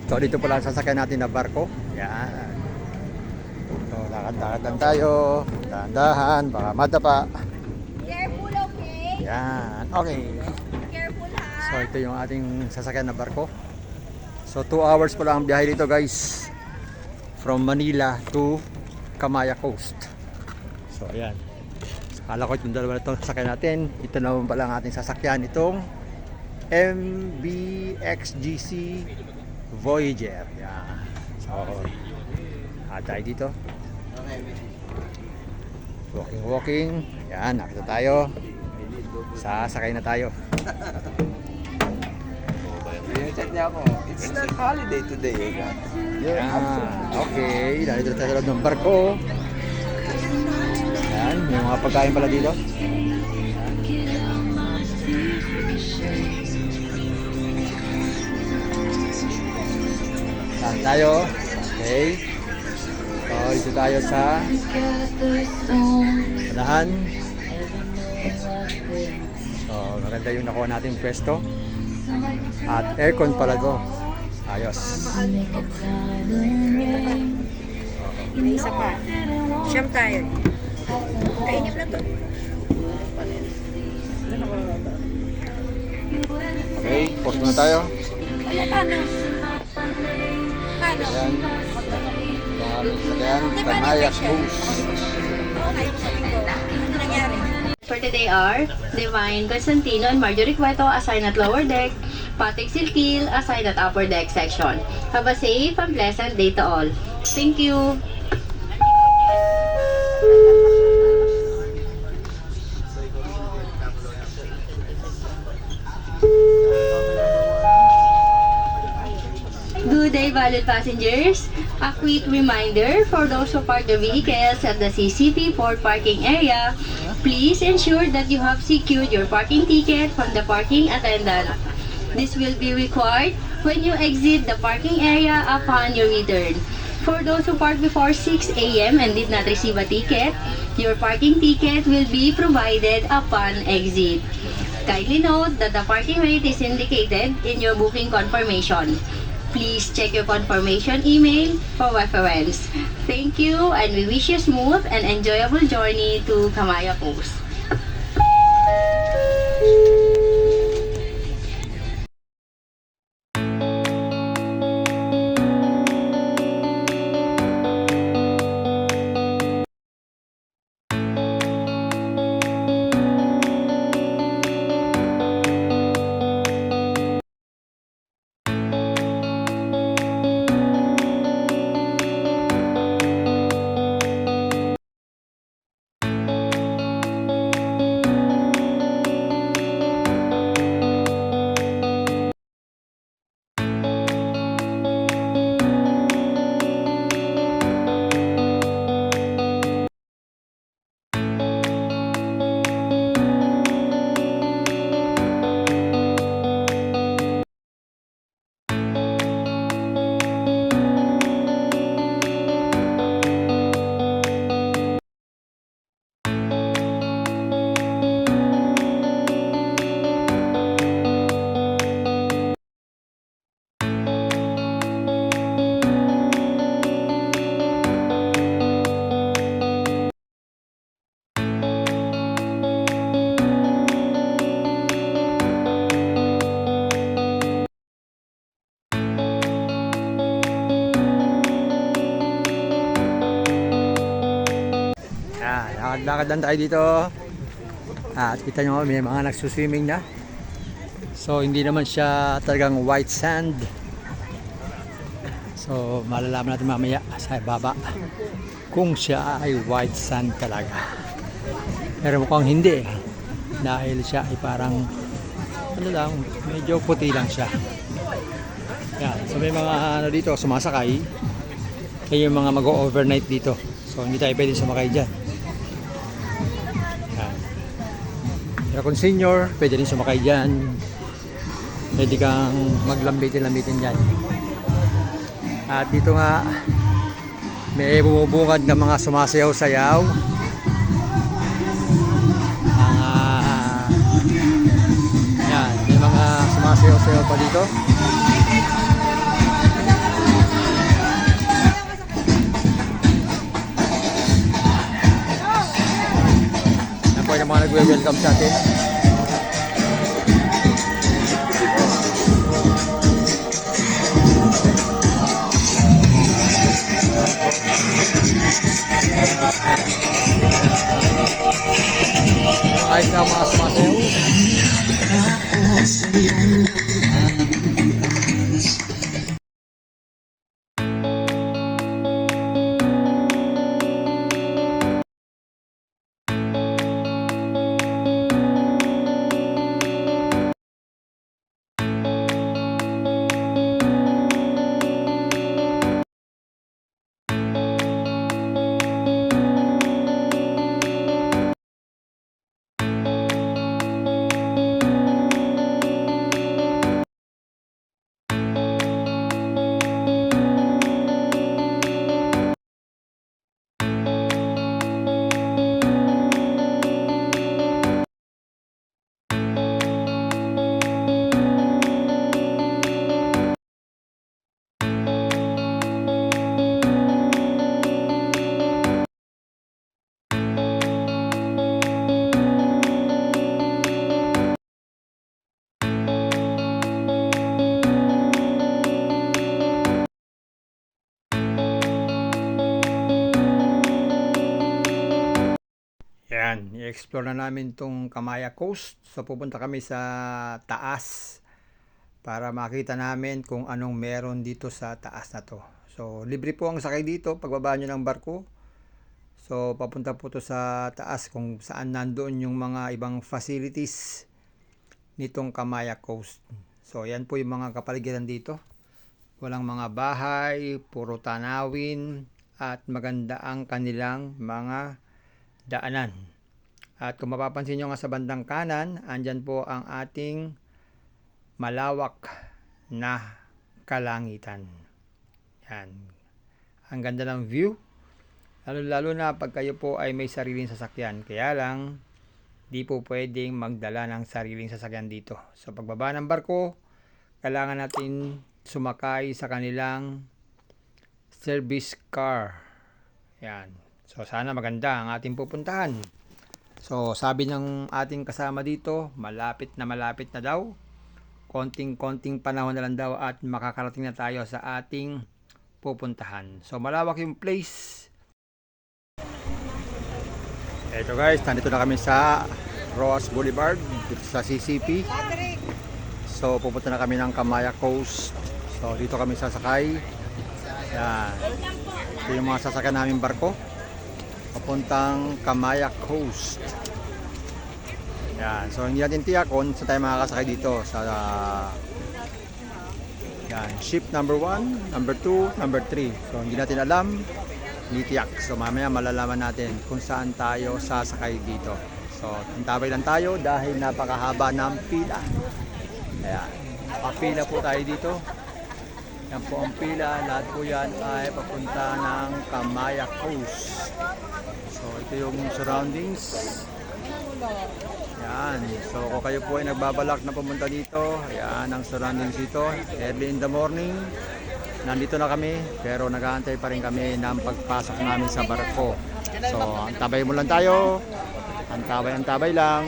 So dito pala sasakyan natin na barko. Yan. So lakad-lakad lang tayo. Dahan-dahan, baka madapa. Careful, okay? Yan. Okay. Careful, ha? So ito yung ating sasakyan na barko. So 2 hours pa lang ang biyahe dito guys. From Manila to Kamaya Coast. So ayan. Akala ko itong dalawa na ito sasakyan natin. Ito naman pala ang ating sasakyan. Itong MBXGC Voyager. Yan. So tayo dito. Walking. Yan. Nakita tayo. Sasakay na tayo. Chat niya ako, it's not holiday today. Yan. Okay. Dito tayo sa loob ng barko. Yan. May mga pagkain pala dito. Saan tayo? Okay. So, dito tayo sa unahan. So, maganda yung nakuha natin pwesto. At aircon pala to. Ayos. May isa pa. Siyam tayo. Kainip na to. Okay, post muna tayo. Wala, paano? Paano? Ayan. Ayan, Kamaya Coast. Okay, sabi ko. Ano nangyari? For today are Divine Constantino and Marjorie Cueto assigned at lower deck, Patrick Silkil assigned at upper deck section. Have a safe and pleasant day to all. Thank you. Good day, valued passengers. A quick reminder for those who park their vehicles at the CCP Port parking area, please ensure that you have secured your parking ticket from the parking attendant. This will be required when you exit the parking area upon your return. For those who parked before 6 a.m. and did not receive a ticket, your parking ticket will be provided upon exit. Kindly note that the parking rate is indicated in your booking confirmation. Please check your confirmation email for reference. Thank you, and we wish you smooth and enjoyable journey to Kamaya Coast. Lakad lang tayo dito. At kita nyo may mga nagsuswimming na. So hindi naman siya talagang white sand. So malalaman natin mamaya sa baba kung siya ay white sand talaga. Pero mukhang hindi. Dahil siya ay parang ano lang, medyo puti lang siya. Yan. So may mga ano dito sumasakay. Kaya yung mga mag-overnight dito. So hindi tayo pwede sumakay dyan. Pero kung senior, pwede rin sumakay dyan. Pwede kang maglambitin-lambitin dyan. At dito nga, may bumubungad ng mga sumasayaw-sayaw. Yan, may mga sumasayaw-sayaw pa dito. nagwe-welcome sa atin. Ayos na mga sumasayaw. Yan, i-explore na namin tong Kamaya Coast. So pupunta kami sa taas para makita namin kung anong meron dito sa taas na to. So libre po ang sakay dito pagbaba nyo ng barko. So papunta po to sa taas kung saan nandoon yung mga ibang facilities nitong Kamaya Coast. So yan po yung mga kapaligiran dito. Walang mga bahay, puro tanawin at maganda ang kanilang mga daanan. At kung mapapansin nyo nga sa bandang kanan, andyan po ang ating malawak na kalangitan. Yan. Ang ganda ng view. Lalo na pag kayo po ay may sariling sasakyan. Kaya lang, di po pwedeng magdala ng sariling sasakyan dito. So pagbaba ng barko, kailangan natin sumakay sa kanilang service car. Yan. So sana maganda ang ating pupuntahan. So sabi ng ating kasama dito, malapit na daw. Konting panahon na lang daw at makakarating na tayo sa ating pupuntahan. So malawak yung place. Eto guys, nandito na kami sa Roas Boulevard dito sa CCP. So pupunta na kami ng Kamaya Coast. So dito kami sasakay. Yan. Ito yung mga sasakyan namin barko papuntang Kamaya Coast. Yan. So hindi natin tiyak kung saan tayo makakasakay dito sa yan, ship number 1, number 2, number 3. So hindi natin alam, hindi tiyak. So mamaya malalaman natin kung saan tayo sasakay dito. So antabay lang tayo dahil napakahaba ng pila. Ayan. Papila po tayo dito. Yan po ang pila. Lahat po yan ay papunta ng Kamaya Coast. So ito yung surroundings. Yan. So kung kayo po ay nagbabalak na pumunta dito, yan ang surroundings dito. Early in the morning, nandito na kami. Pero nag-aantay pa rin kami ng pagpasok namin sa barko. So antabay mo lang tayo. Antabay lang.